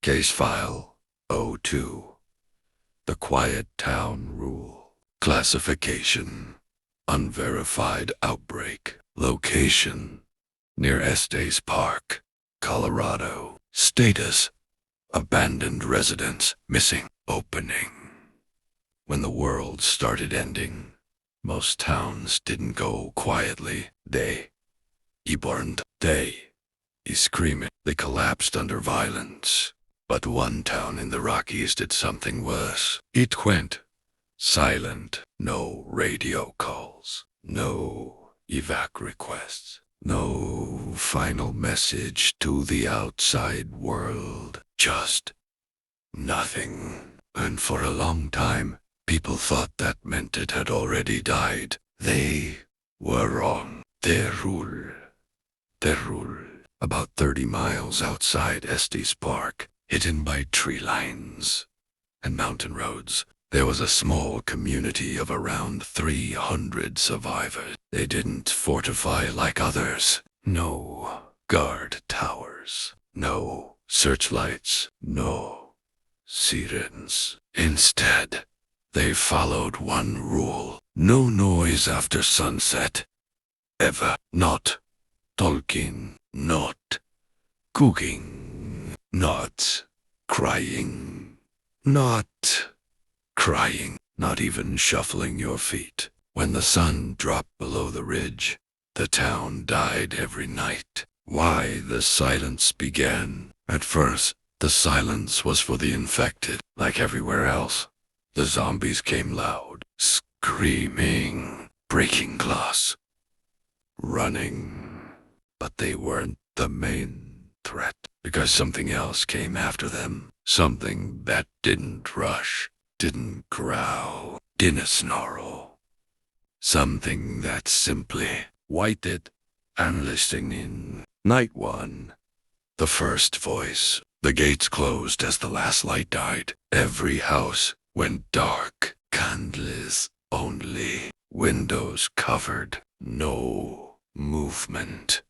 Case File O2. The Quiet Town Rule. Classification: Unverified Outbreak. Location: near Estes Park, Colorado. Status: abandoned residence, missing. Opening: when the world started ending, most towns didn't go quietly. They burned. They screaming. They collapsed under violence. But one town in the Rockies did something worse. It went silent. No radio calls. No evac requests. No final message to the outside world. Just nothing. And for a long time, people thought that meant it had already died. They were wrong. Their rule. About 30 miles outside Estes Park, hidden by tree lines and mountain roads, there was a small community of around 300 survivors. They didn't fortify like others. No guard towers. No searchlights. No sirens. Instead, they followed one rule: no noise after sunset. Ever. Not talking. Not cooking. Not crying. Not crying. Not even shuffling your feet. When the sun dropped below the ridge, the town died every night. Why the silence began? At first, the silence was for the infected. Like everywhere else, the zombies came loud, screaming, breaking glass, running. But they weren't the main threat, because something else came after them. Something that didn't rush, didn't growl, didn't snarl. Something that simply waited and listened in. Night 1. The first voice. The gates closed as the last light died. Every house went dark. Candles only. Windows covered. No movement.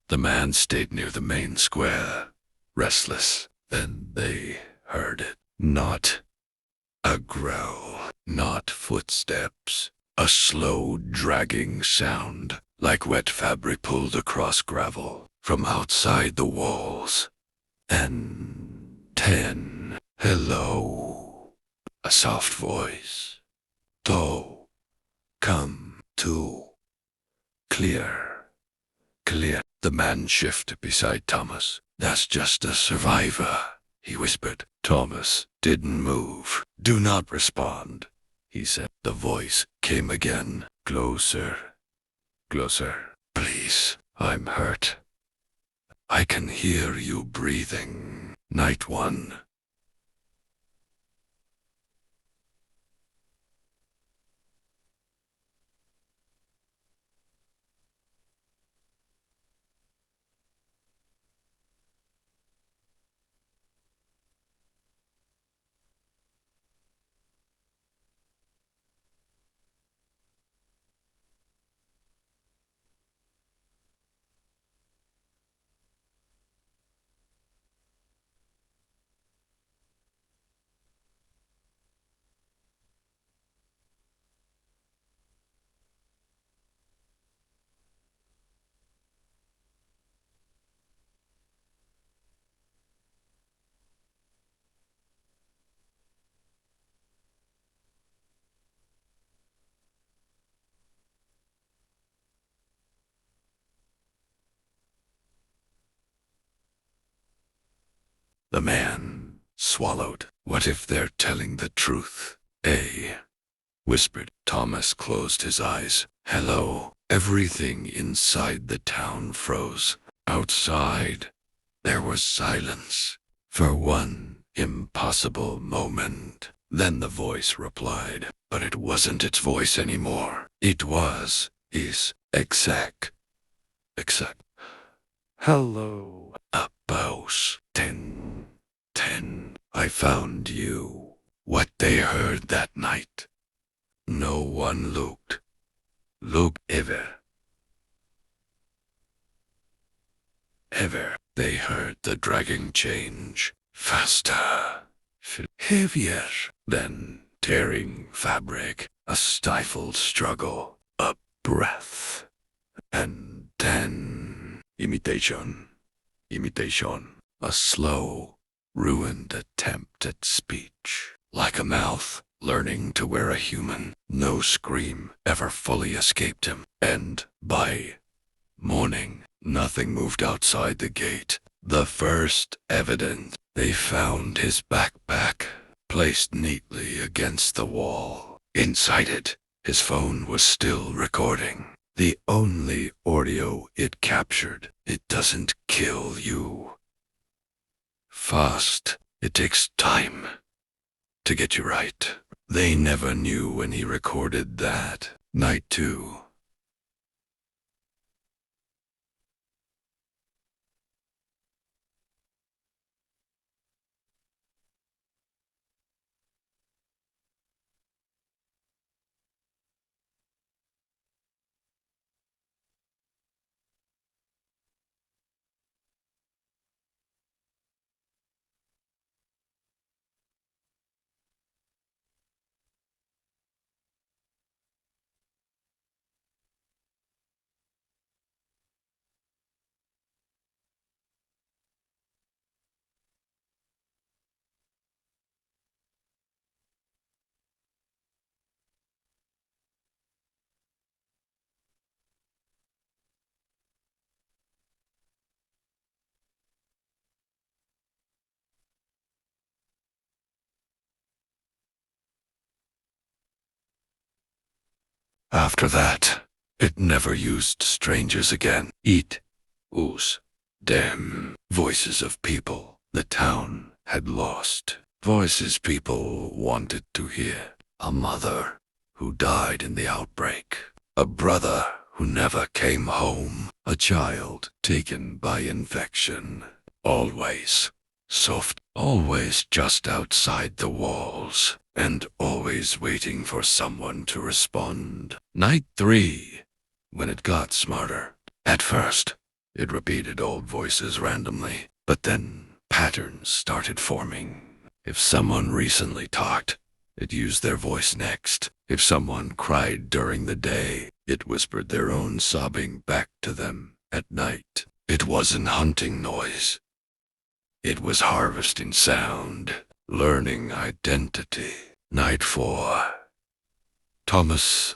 The man stayed near the main square, restless. Then they heard it. Not a growl, not footsteps. A slow, dragging sound, like wet fabric pulled across gravel from outside the walls. N10. Hello. A soft voice. Do. Come to. Clear. The man shifted beside Thomas. That's just a survivor, he whispered. Thomas didn't move. Do not respond, he said. The voice came again. Closer. Please, I'm hurt. I can hear you breathing. Night 1. The man swallowed. What if they're telling the truth? Whispered. Thomas closed his eyes. Hello. Everything inside the town froze. Outside, there was silence. For one impossible moment. Then the voice replied. But it wasn't its voice anymore. It was his exact. Hello. A boss. 10. I found you. What they heard that night. No one looked ever. They heard the dragging change. faster, heavier, then tearing fabric, a stifled struggle, a breath, and then imitation, a slow, ruined attempt at speech, like a mouth learning to wear a human. No scream ever fully escaped him, and by morning, nothing moved outside the gate. The first evidence, they found his backpack, placed neatly against the wall. Inside it, his phone was still recording. The only audio it captured. It doesn't kill you fast. It takes time to get you right. They never knew when he recorded that. Night 2. After that, it never used strangers again. It was them. Voices of people the town had lost. Voices people wanted to hear. A mother who died in the outbreak. A brother who never came home. A child taken by infection. Always soft, always just outside the walls, and always waiting for someone to respond. Night 3, when it got smarter. At first, it repeated old voices randomly, but then patterns started forming. If someone recently talked, it used their voice next. If someone cried during the day, it whispered their own sobbing back to them. At night, it wasn't hunting noise. It was harvesting sound, learning identity. Night 4. Thomas'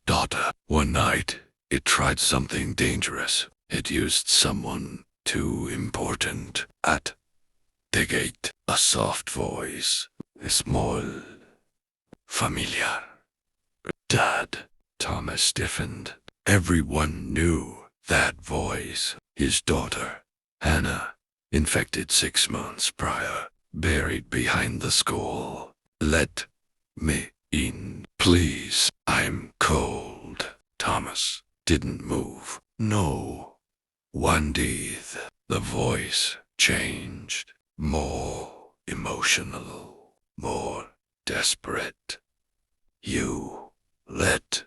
daughter. One night, it tried something dangerous. It used someone too important. At the gate, a soft voice, small, familiar. Dad. Thomas stiffened. Everyone knew that voice. His daughter, Hannah, infected 6 months prior, buried behind the school. Let me in, please. I'm cold. Thomas didn't move. No. One day, the voice changed. More emotional, more desperate. You let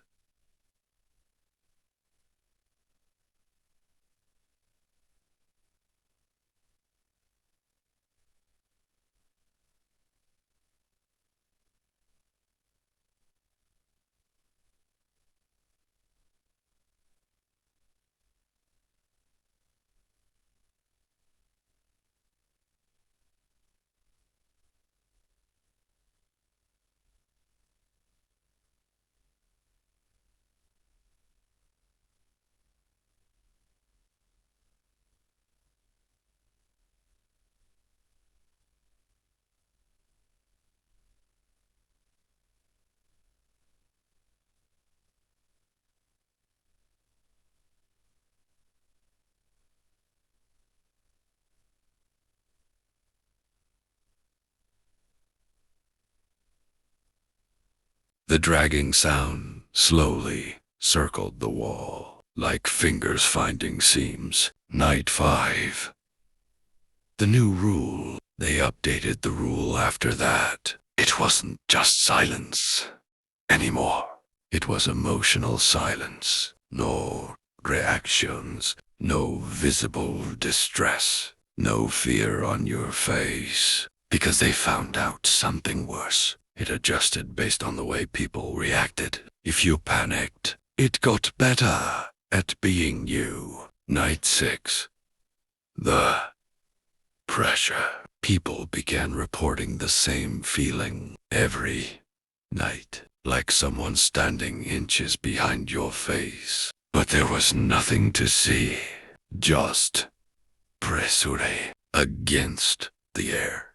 The dragging sound slowly circled the wall, like fingers finding seams. Night 5. The new rule. They updated the rule after that. It wasn't just silence anymore. It was emotional silence. No reactions, no visible distress. No fear on your face, because they found out something worse. It adjusted based on the way people reacted. If you panicked, it got better at being you. Night 6. The pressure. People began reporting the same feeling every night, like someone standing inches behind your face. But there was nothing to see, just pressure against the air,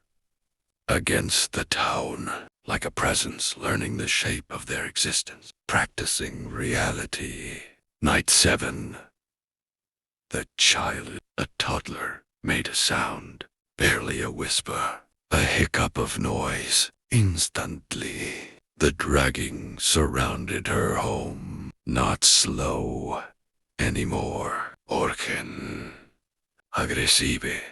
against the town, like a presence learning the shape of their existence, practicing reality. Night 7. The child, a toddler, made a sound, barely a whisper, a hiccup of noise. Instantly, the dragging surrounded her home. Not slow anymore. Orchen. Aggressive.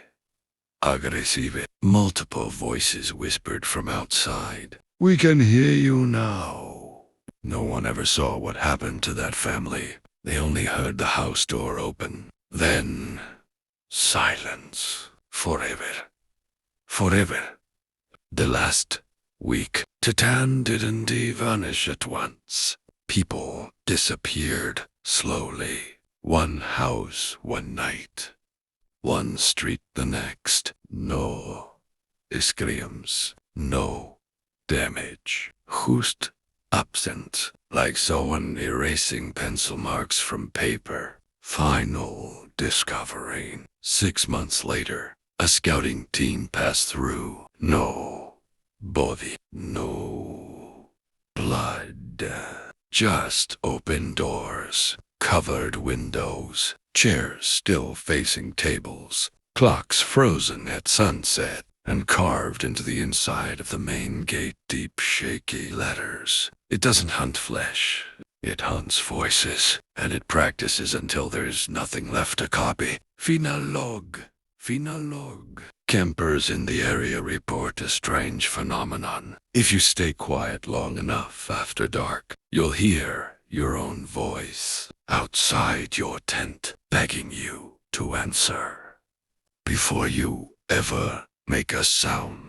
Aggressive. Multiple voices whispered from outside. We can hear you now. No one ever saw what happened to that family. They only heard the house door open. Then, silence. Forever. Forever. The last week, Titan didn't vanish at once. People disappeared slowly. One house one night. One street the next. No screams. No damage. Just absent, like someone erasing pencil marks from paper. Final discovery. 6 months later, a scouting team passed through. No body. No blood. Just open doors, covered windows, chairs still facing tables, clocks frozen at sunset, and carved into the inside of the main gate deep shaky letters. It doesn't hunt flesh. It hunts voices, and it practices until there's nothing left to copy. Final log. Final log. Campers in the area report a strange phenomenon. If you stay quiet long enough after dark, you'll hear your own voice outside your tent begging you to answer before you ever make a sound.